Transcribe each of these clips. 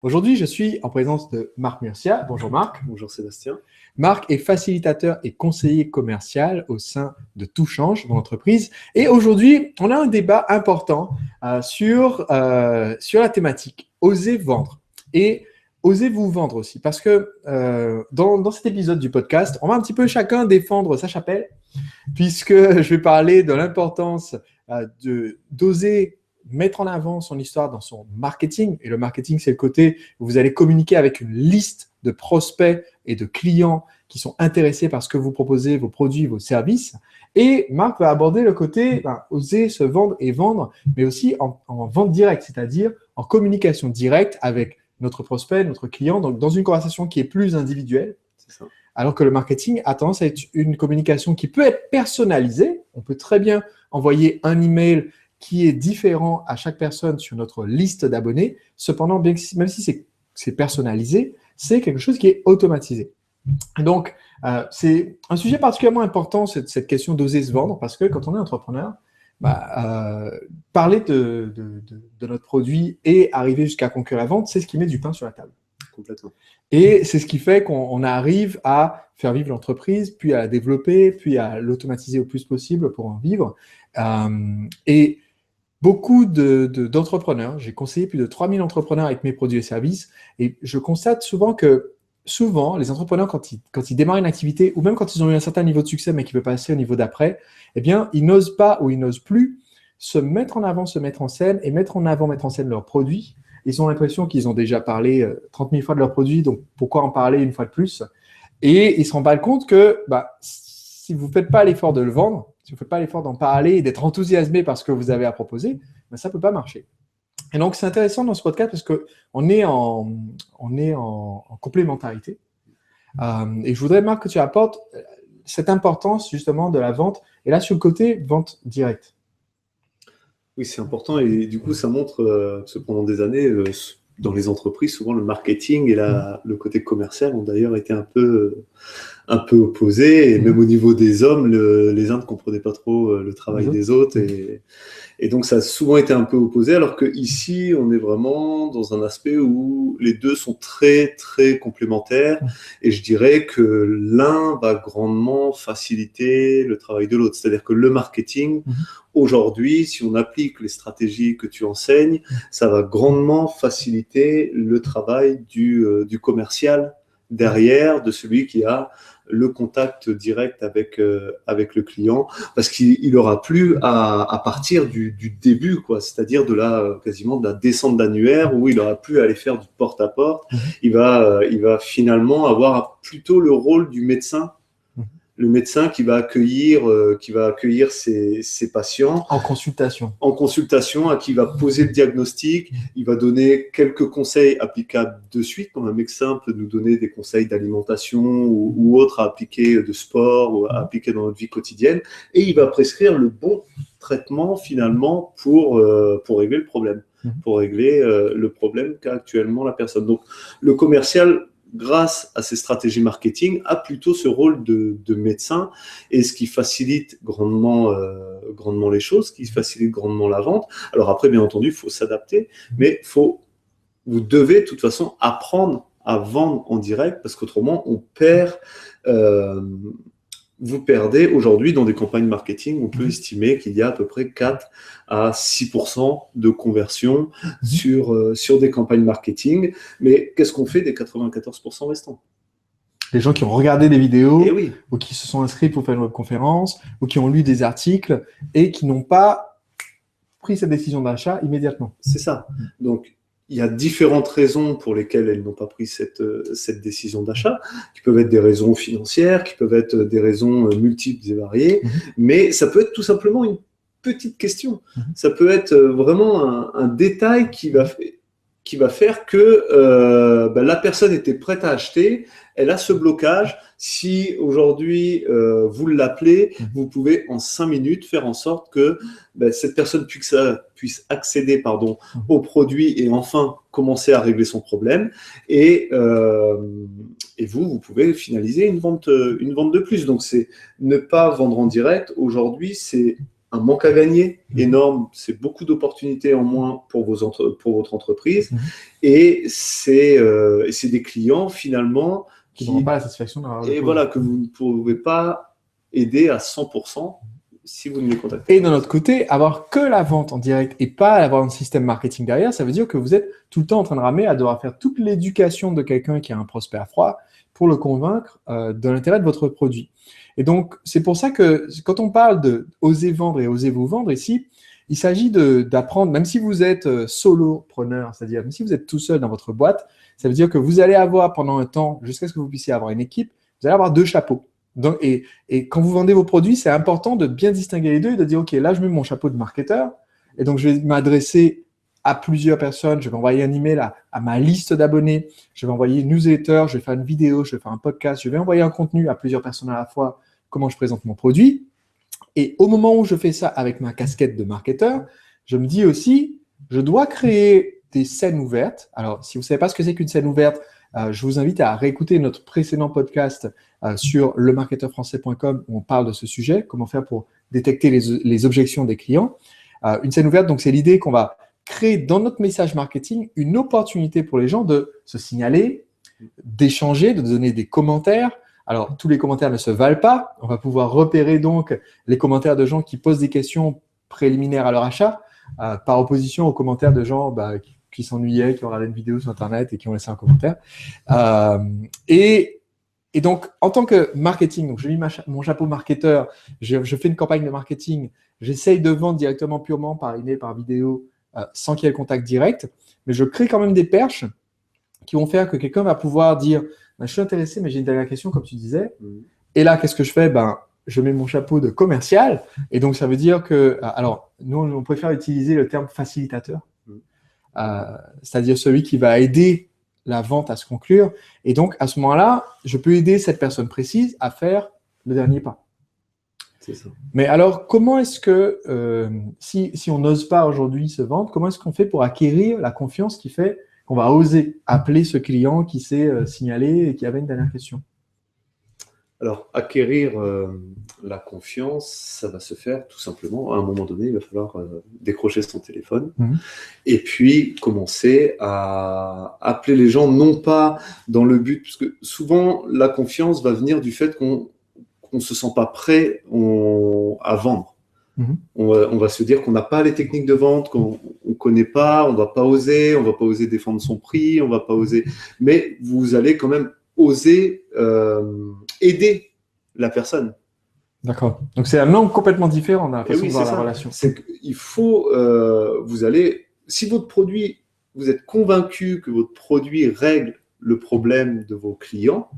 Aujourd'hui, je suis en présence de Marc Murcia. Bonjour Marc. Bonjour Sébastien. Marc est facilitateur et conseiller commercial au sein de Tout Change, mon entreprise. Et aujourd'hui, on a un débat important sur la thématique oser vendre et oser vous vendre aussi. Parce que dans cet épisode du podcast, on va un petit peu chacun défendre sa chapelle, puisque je vais parler de l'importance d'oser mettre en avant son histoire dans son marketing. Et le marketing, c'est le côté où vous allez communiquer avec une liste de prospects et de clients qui sont intéressés par ce que vous proposez, vos produits, vos services. Et Marc va aborder le côté oser se vendre et vendre, mais aussi en vente directe, c'est-à-dire en communication directe avec notre prospect, notre client, donc dans une conversation qui est plus individuelle. C'est ça. Alors que le marketing a tendance à être une communication qui peut être personnalisée. On peut très bien envoyer un email qui est différent à chaque personne sur notre liste d'abonnés. Cependant, même si c'est personnalisé, c'est quelque chose qui est automatisé. Donc, c'est un sujet particulièrement important, cette question d'oser se vendre, parce que quand on est entrepreneur, parler de notre produit et arriver jusqu'à conclure la vente, c'est ce qui met du pain sur la table. Complètement. Et c'est ce qui fait qu'on arrive à faire vivre l'entreprise, puis à la développer, puis à l'automatiser au plus possible pour en vivre. Et beaucoup d'entrepreneurs, j'ai conseillé plus de 3000 entrepreneurs avec mes produits et services, et je constate souvent que les entrepreneurs, quand ils démarrent une activité, ou même quand ils ont eu un certain niveau de succès, mais qu'ils veulent passer au niveau d'après, eh bien, ils n'osent pas ou ils n'osent plus se mettre en avant, se mettre en scène et mettre en scène leurs produits. Ils ont l'impression qu'ils ont déjà parlé 30 000 fois de leurs produits, donc pourquoi en parler une fois de plus? Et ils se rendent pas compte que si vous ne faites pas l'effort de le vendre, si vous ne faites pas l'effort d'en parler et d'être enthousiasmé par ce que vous avez à proposer, ça ne peut pas marcher. Et donc, c'est intéressant dans ce podcast parce qu'on est en complémentarité. Et je voudrais, Marc, que tu apportes cette importance justement de la vente. Et là, sur le côté vente directe. Oui, c'est important et du coup, ça montre que pendant des années, dans les entreprises, souvent le marketing et le côté commercial ont d'ailleurs été un peu opposés. Et même au niveau des hommes, les uns ne comprenaient pas trop le travail des autres. Et donc, ça a souvent été un peu opposé, alors qu'ici, on est vraiment dans un aspect où les deux sont très, très complémentaires. Et je dirais que l'un va grandement faciliter le travail de l'autre. C'est-à-dire que le marketing, aujourd'hui, si on applique les stratégies que tu enseignes, ça va grandement faciliter le travail du commercial derrière, de celui qui a le contact direct avec le client, parce qu'il aura plus à partir du début, quoi, c'est-à-dire quasiment de la descente d'annuaire, où il aura plus à aller faire du porte-à-porte. Il va finalement avoir plutôt le rôle du médecin, le médecin qui va accueillir ses patients en consultation, à qui il va poser le diagnostic, il va donner quelques conseils applicables de suite, comme un médecin peut nous donner des conseils d'alimentation ou autres à appliquer de sport ou à appliquer dans notre vie quotidienne, et il va prescrire le bon traitement finalement pour régler le problème, le problème qu'a actuellement la personne. Donc le commercial, grâce à ces stratégies marketing, a plutôt ce rôle de médecin, et ce qui facilite grandement les choses, qui facilite grandement la vente. Alors après, bien entendu, il faut s'adapter, mais vous devez de toute façon apprendre à vendre en direct, parce qu'autrement, vous perdez aujourd'hui dans des campagnes marketing. On peut estimer qu'il y a à peu près 4 à 6% de conversion sur des campagnes marketing. Mais qu'est-ce qu'on fait des 94% restants? Les gens qui ont regardé des vidéos, oui, ou qui se sont inscrits pour faire une webconférence, ou qui ont lu des articles et qui n'ont pas pris cette décision d'achat immédiatement. C'est ça. Donc, il y a différentes raisons pour lesquelles elles n'ont pas pris cette décision d'achat, qui peuvent être des raisons financières, qui peuvent être des raisons multiples et variées, mais ça peut être tout simplement une petite question. Ça peut être vraiment un détail qui va faire que la personne était prête à acheter, elle a ce blocage. Si aujourd'hui vous l'appelez, vous pouvez en 5 minutes faire en sorte que cette personne puisse accéder au produit et enfin commencer à régler son problème. Et vous pouvez finaliser une vente de plus. Donc c'est ne pas vendre en direct. Aujourd'hui, c'est un manque à gagner énorme, c'est beaucoup d'opportunités en moins pour votre entreprise, et c'est des clients finalement qui n'auront pas la satisfaction d'avoir le et produit. voilà, que vous ne pouvez pas aider à 100% si vous ne les contactez Et d'un autre côté, avoir que la vente en direct et pas avoir un système marketing derrière, ça veut dire que vous êtes tout le temps en train de ramer à devoir faire toute l'éducation de quelqu'un qui a un prospect à froid pour le convaincre de l'intérêt de votre produit. Et donc, c'est pour ça que quand on parle de oser vendre et osez vous vendre ici, il s'agit d'apprendre, même si vous êtes solopreneur, c'est-à-dire même si vous êtes tout seul dans votre boîte, ça veut dire que vous allez avoir pendant un temps, jusqu'à ce que vous puissiez avoir une équipe, vous allez avoir 2 chapeaux. Donc, et quand vous vendez vos produits, c'est important de bien distinguer les deux et de dire, OK, là, je mets mon chapeau de marketeur et donc je vais m'adresser à plusieurs personnes, je vais envoyer un email à ma liste d'abonnés, je vais envoyer une newsletter, je vais faire une vidéo, je vais faire un podcast, je vais envoyer un contenu à plusieurs personnes à la fois, comment je présente mon produit. Et au moment où je fais ça avec ma casquette de marketeur, je me dis aussi, je dois créer des scènes ouvertes. Alors, si vous ne savez pas ce que c'est qu'une scène ouverte, je vous invite à réécouter notre précédent podcast sur lemarketeurfrançais.com où on parle de ce sujet, comment faire pour détecter les objections des clients. Une scène ouverte, donc c'est l'idée qu'on va créer dans notre message marketing une opportunité pour les gens de se signaler, d'échanger, de donner des commentaires. Alors, tous les commentaires ne se valent pas. On va pouvoir repérer donc les commentaires de gens qui posent des questions préliminaires à leur achat, par opposition aux commentaires de gens qui s'ennuyaient, qui ont regardé une vidéo sur Internet et qui ont laissé un commentaire. Et donc, en tant que marketing, donc je mets mon chapeau marketeur, je fais une campagne de marketing, j'essaye de vendre directement purement par email, par vidéo, sans qu'il y ait le contact direct, mais je crée quand même des perches qui vont faire que quelqu'un va pouvoir dire je suis intéressé, mais j'ai une dernière question, comme tu disais. Et là, qu'est-ce que je fais? Je mets mon chapeau de commercial. Et donc, ça veut dire que… Alors, nous, on préfère utiliser le terme facilitateur. C'est-à-dire celui qui va aider la vente à se conclure. Et donc, à ce moment-là, je peux aider cette personne précise à faire le dernier pas. C'est ça. Mais alors, comment est-ce que, si on n'ose pas aujourd'hui se vendre, comment est-ce qu'on fait pour acquérir la confiance qui fait qu'on va oser appeler ce client qui s'est signalé et qui avait une dernière question? Alors, acquérir la confiance, ça va se faire tout simplement. À un moment donné, il va falloir décrocher son téléphone et puis commencer à appeler les gens, non pas dans le but, parce que souvent, la confiance va venir du fait qu'on ne se sent pas prêt à vendre. On va se dire qu'on n'a pas les techniques de vente, qu'on ne connaît pas, on ne va pas oser défendre son prix, on va pas oser. Mais vous allez quand même oser aider la personne. D'accord. Donc, c'est un angle complètement différent dans la façon de voir la relation. Il faut, si votre produit, vous êtes convaincu que votre produit règle le problème de vos clients,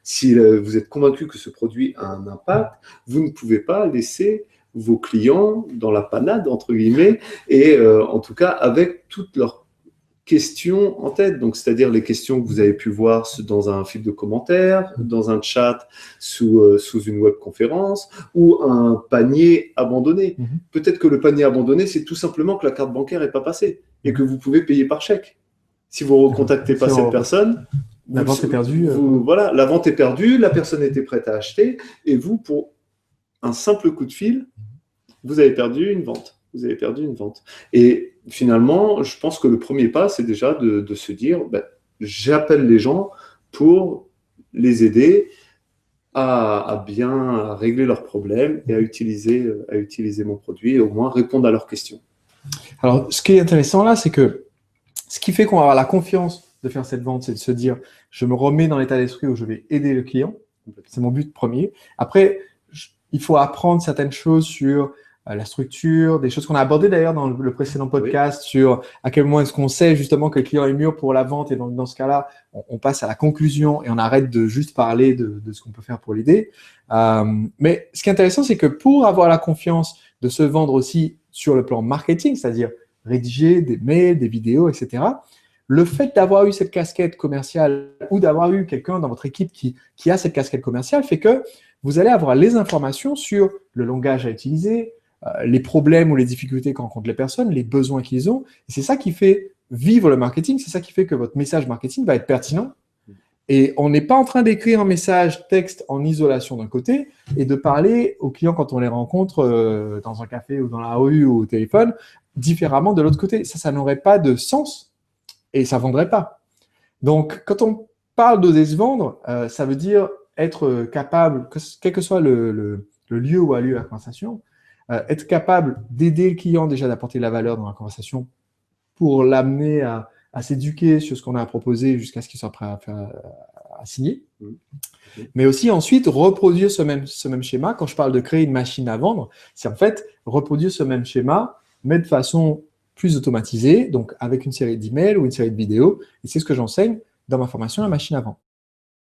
si vous êtes convaincu que ce produit a un impact, vous ne pouvez pas laisser vos clients dans la panade, entre guillemets, et en tout cas avec toutes leurs questions en tête. Donc, c'est-à-dire les questions que vous avez pu voir dans un fil de commentaires, dans un chat sous une webconférence ou un panier abandonné. Peut-être que le panier abandonné, c'est tout simplement que la carte bancaire n'est pas passée et que vous pouvez payer par chèque. Si vous ne recontactez pas cette personne, la vente est perdue. Voilà, la vente est perdue, la personne était prête à acheter et vous, pour un simple coup de fil, vous avez perdu une vente. Et finalement, je pense que le premier pas, c'est déjà de se dire, j'appelle les gens pour les aider à bien régler leurs problèmes et à utiliser mon produit et au moins répondre à leurs questions. Alors, ce qui est intéressant là, c'est que ce qui fait qu'on va avoir la confiance de faire cette vente, c'est de se dire, je me remets dans l'état d'esprit où je vais aider le client. C'est mon but premier. Après, il faut apprendre certaines choses sur la structure, des choses qu'on a abordées d'ailleurs dans le précédent podcast sur à quel moment est-ce qu'on sait justement que le client est mûr pour la vente. Et donc, dans ce cas-là, on passe à la conclusion et on arrête de juste parler de ce qu'on peut faire pour l'aider. Mais ce qui est intéressant, c'est que pour avoir la confiance de se vendre aussi sur le plan marketing, c'est-à-dire rédiger des mails, des vidéos, etc., le fait d'avoir eu cette casquette commerciale ou d'avoir eu quelqu'un dans votre équipe qui a cette casquette commerciale fait que vous allez avoir les informations sur le langage à utiliser, les problèmes ou les difficultés que rencontrent les personnes, les besoins qu'ils ont. Et c'est ça qui fait vivre le marketing, c'est ça qui fait que votre message marketing va être pertinent Et on n'est pas en train d'écrire un message texte en isolation d'un côté et de parler aux clients quand on les rencontre dans un café ou dans la rue ou au téléphone différemment de l'autre côté. Ça n'aurait pas de sens et ça ne vendrait pas. Donc, quand on parle d'oser se vendre, ça veut dire être capable, quel que soit le lieu où a lieu la conversation, être capable d'aider le client déjà d'apporter de la valeur dans la conversation pour l'amener à s'éduquer sur ce qu'on a à proposer jusqu'à ce qu'il soit prêt à signer. Mais aussi ensuite reproduire ce même schéma. Quand je parle de créer une machine à vendre, c'est en fait reproduire ce même schéma, mais de façon plus automatisée, donc avec une série d'emails ou une série de vidéos. Et c'est ce que j'enseigne dans ma formation La machine à vendre.